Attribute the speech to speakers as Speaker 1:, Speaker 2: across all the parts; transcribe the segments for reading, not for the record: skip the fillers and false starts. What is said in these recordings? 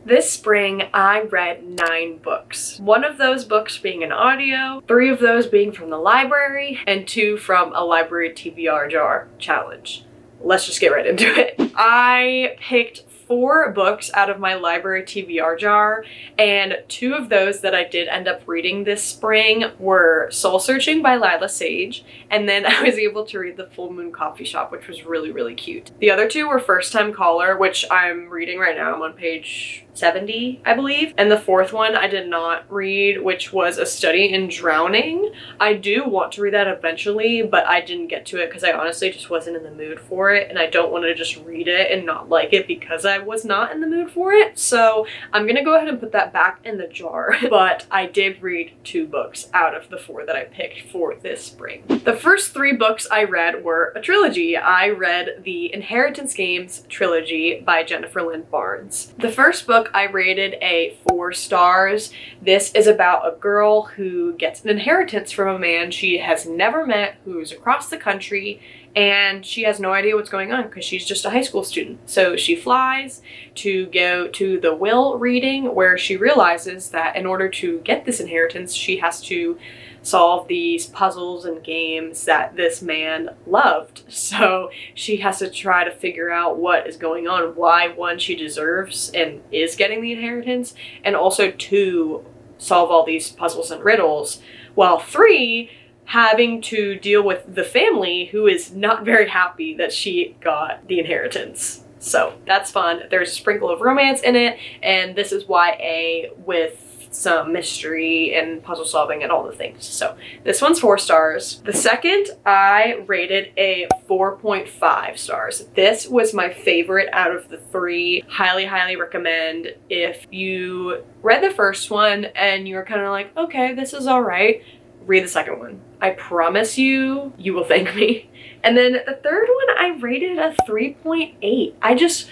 Speaker 1: This spring, I read 9 books. 1 of those books being an audio, 3 of those being from the library, and 2 from a library TBR jar challenge. Let's just get right into it. I picked 4 books out of my library TBR jar, and 2 of those that I did end up reading this spring were Soul Searching by Lila Sage, and then I was able to read The Full Moon Coffee Shop, which was really, really cute. The other 2 were First Time Caller, which I'm reading right now. I'm on page 70, I believe. And the 4th one I did not read, which was A Study in Drowning. I do want to read that eventually, but I didn't get to it because I honestly just wasn't in the mood for it, and I don't want to just read it and not like it because I was not in the mood for it. So I'm gonna go ahead and put that back in the jar. But I did read 2 books out of the 4 that I picked for this spring. The first 3 books I read were a trilogy. I read the Inheritance Games trilogy by Jennifer Lynn Barnes. The first book I rated a 4 stars. This is about a girl who gets an inheritance from a man she has never met, who's across the country, and she has no idea what's going on because she's just a high school student. So she flies to go to the will reading, where she realizes that in order to get this inheritance, she has to solve these puzzles and games that this man loved. So she has to try to figure out what is going on, why, 1, she deserves and is getting the inheritance, and also 2, solve all these puzzles and riddles, while 3, having to deal with the family who is not very happy that she got the inheritance. So that's fun. There's a sprinkle of romance in it, and this is YA with some mystery and puzzle solving and all the things. So this one's 4 stars. The second I rated a 4.5 stars. This was my favorite out of the 3. Highly, highly recommend. If you read the first one and you're kind of like, okay, this is all right, read the second one. I promise you, you will thank me. And then the third one I rated a 3.8.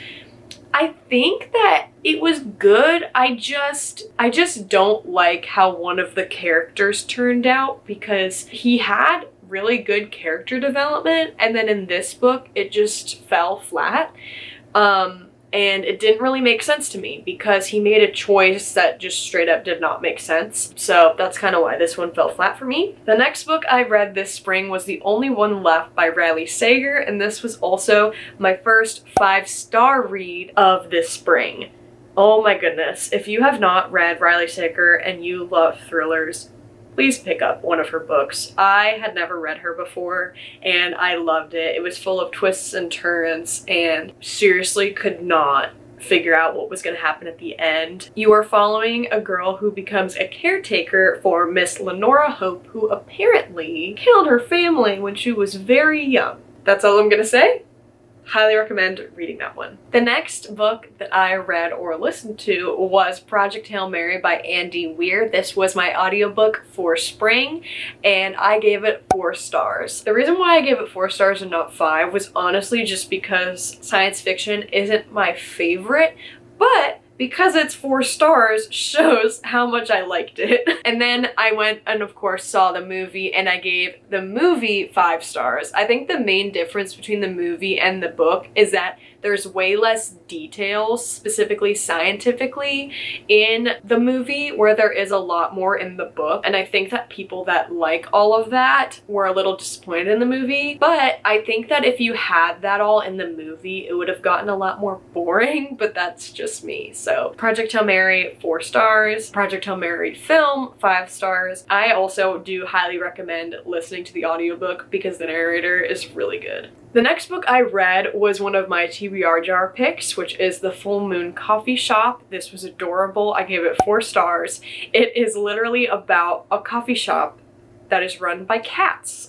Speaker 1: I think that it was good. I just don't like how one of the characters turned out, because he had really good character development, and then in this book it just fell flat. And it didn't really make sense to me because he made a choice that just straight up did not make sense. So that's kind of why this one fell flat for me. The next book I read this spring was The Only One Left by Riley Sager, and this was also my first 5-star read of this spring. Oh my goodness. If you have not read Riley Sager and you love thrillers, please pick up one of her books. I had never read her before, and I loved it. It was full of twists and turns, and seriously could not figure out what was going to happen at the end. You are following a girl who becomes a caretaker for Miss Lenora Hope, who apparently killed her family when she was very young. That's all I'm going to say. Highly recommend reading that one. The next book that I read or listened to was Project Hail Mary by Andy Weir. This was my audiobook for spring, and I gave it 4 stars. The reason why I gave it 4 stars and not 5 was honestly just because science fiction isn't my favorite, but because it's 4 stars shows how much I liked it. And then I went and of course saw the movie, and I gave the movie 5 stars. I think the main difference between the movie and the book is that there's way less details, specifically scientifically, in the movie, where there is a lot more in the book. And I think that people that like all of that were a little disappointed in the movie. But I think that if you had that all in the movie, it would have gotten a lot more boring, but that's just me. So Project Hail Mary, 4 stars. Project Hail Mary film, 5 stars. I also do highly recommend listening to the audiobook because the narrator is really good. The next book I read was one of my TBR jar picks, which is The Full Moon Coffee Shop. This was adorable. I gave it 4 stars. It is literally about a coffee shop that is run by cats.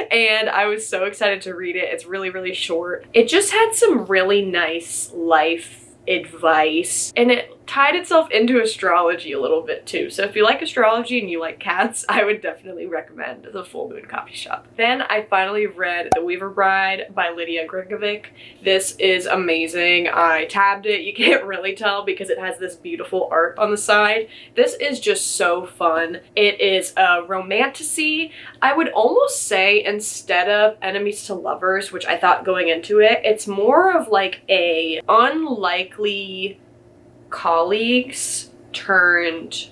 Speaker 1: And I was so excited to read it. It's really, really short. It just had some really nice life advice, and it tied itself into astrology a little bit too. So if you like astrology and you like cats, I would definitely recommend The Full Moon Coffee Shop. Then I finally read The Weaver Bride by Lydia Grigovic. This is amazing. I tabbed it. You can't really tell because it has this beautiful art on the side. This is just so fun. It is a romantasy. I would almost say instead of enemies to lovers, which I thought going into it, it's more of like a unlikely colleagues turned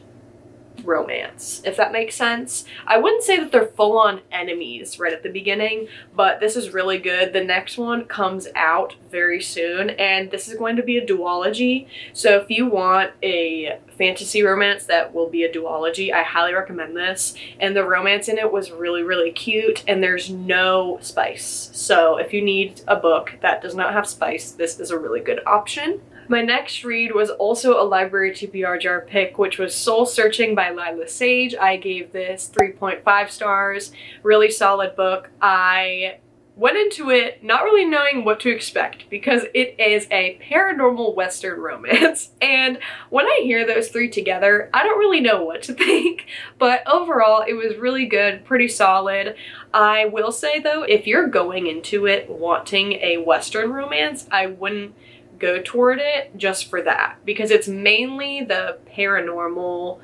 Speaker 1: romance, if that makes sense. I wouldn't say that they're full-on enemies right at the beginning, but this is really good. The next one comes out very soon, and this is going to be a duology. So if you want a fantasy romance that will be a duology, I highly recommend this. And the romance in it was really, really cute, and there's no spice. So if you need a book that does not have spice, this is a really good option. My next read was also a library TBR jar pick, which was Soul Searching by Lila Sage. I gave this 3.5 stars. Really solid book. I went into it not really knowing what to expect because it is a paranormal Western romance. And when I hear those three together, I don't really know what to think. But overall, it was really good, pretty solid. I will say though, if you're going into it wanting a Western romance, I wouldn't go toward it just for that, because it's mainly the paranormal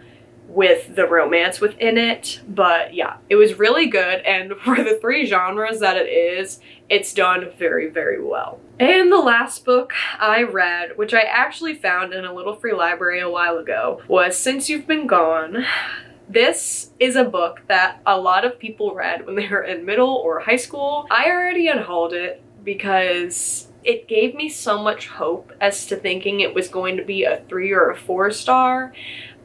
Speaker 1: with the romance within it. But yeah, it was really good, and for the three genres that it is, it's done very, very well. And the last book I read, which I actually found in a little free library a while ago, was Since You've Been Gone. This is a book that a lot of people read when they were in middle or high school. I already unhauled it because it gave me so much hope as to thinking it was going to be a 3 or a 4 star.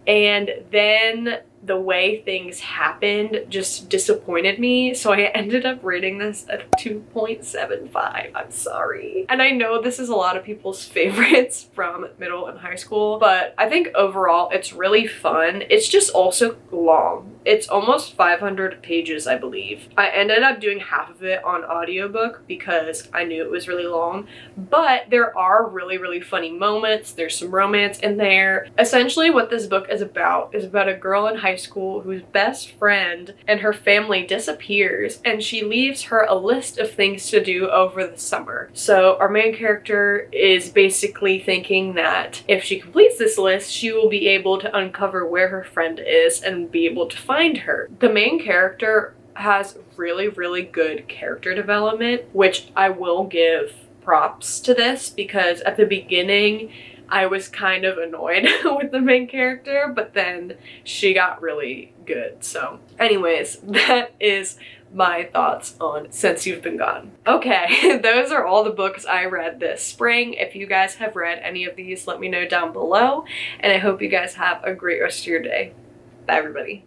Speaker 1: And then the way things happened just disappointed me. So I ended up rating this at 2.75. I'm sorry. And I know this is a lot of people's favorites from middle and high school, but I think overall it's really fun. It's just also long. It's almost 500 pages, I believe. I ended up doing half of it on audiobook because I knew it was really long, but there are really, really funny moments. There's some romance in there. Essentially what this book is about a girl in high school whose best friend and her family disappears, and she leaves her a list of things to do over the summer. So our main character is basically thinking that if she completes this list, she will be able to uncover where her friend is and be able to find her. The main character has really, really good character development, which I will give props to this, because at the beginning I was kind of annoyed with the main character, but then she got really good. So anyways, that is my thoughts on Since You've Been Gone. Okay, those are all the books I read this spring. If you guys have read any of these, let me know down below, and I hope you guys have a great rest of your day. Bye everybody.